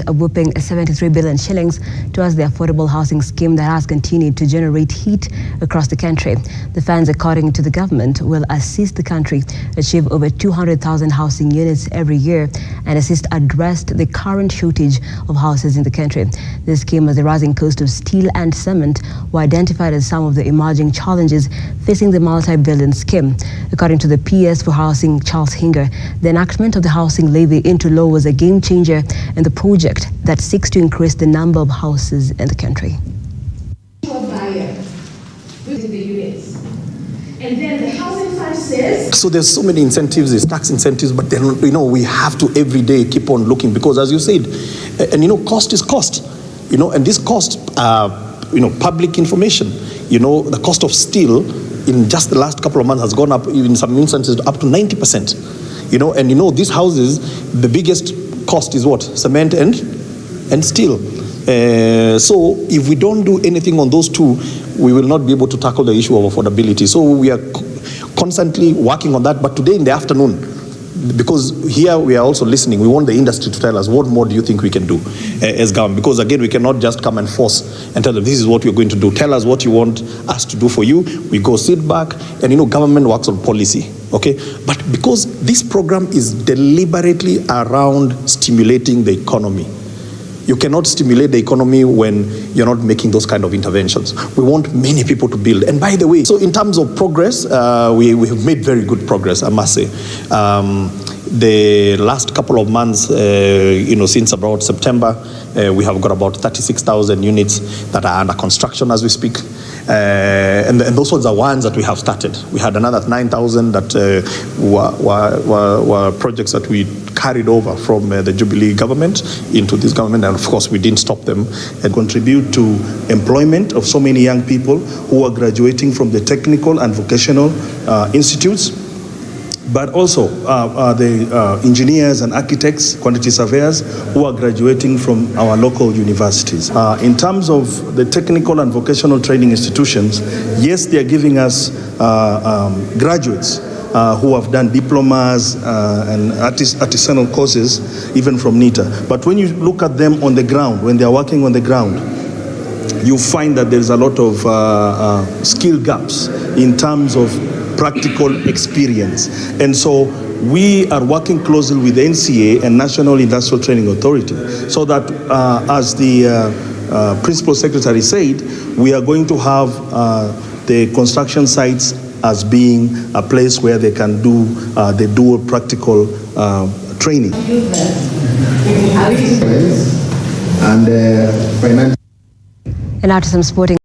a whopping 73 billion shillings towards the affordable housing scheme that has continued to generate heat across the country. The funds, according to the government, will assist the country achieve over 200,000 housing units every year and assist address the current shortage of houses in the country. This scheme, as the rising cost of steel and cement, were identified as some of the emerging challenges facing the multi-billion scheme. According to the PS for Housing Charles Hinga, the enactment of the housing levy into law was a game changer in the project that seeks to increase the number of houses in the country. Buyer within the units. And then the housing fund says... So there's so many incentives, there's tax incentives, but then, we have to every day keep on looking because, as you said, and cost is cost, and this cost, public information, the cost of steel in just the last couple of months has gone up, in some instances, up to 90%. And these houses, the biggest cost is what? Cement and steel. So if we don't do anything on those two, we will not be able to tackle the issue of affordability. So we are constantly working on that. But today in the afternoon, because here we are also listening, we want the industry to tell us what more do you think we can do as government. Because again, we cannot just come and force and tell them this is what we're going to do. Tell us what you want us to do for you. We go sit back and government works on policy. Okay, but because this program is deliberately around stimulating the economy, you cannot stimulate the economy when you're not making those kind of interventions. We want many people to build. And by the way, so in terms of progress, we have made very good progress, I must say. The last couple of months, since about September, we have got about 36,000 units that are under construction as we speak. And those ones are ones that we have started. We had another 9,000 that were projects that we carried over from the Jubilee government into this government, and of course we didn't stop them. And contribute to employment of so many young people who are graduating from the technical and vocational institutes, but also the engineers and architects, quantity surveyors who are graduating from our local universities. In terms of the technical and vocational training institutions, yes, they are giving us graduates who have done diplomas and artisanal courses, even from NITA. But when you look at them on the ground, when they are working on the ground, you find that there's a lot of skill gaps in terms of practical experience. And so we are working closely with the NCA and National Industrial Training Authority so that, as the Principal Secretary said, we are going to have the construction sites as being a place where they can do the dual practical training. And now to some sporting.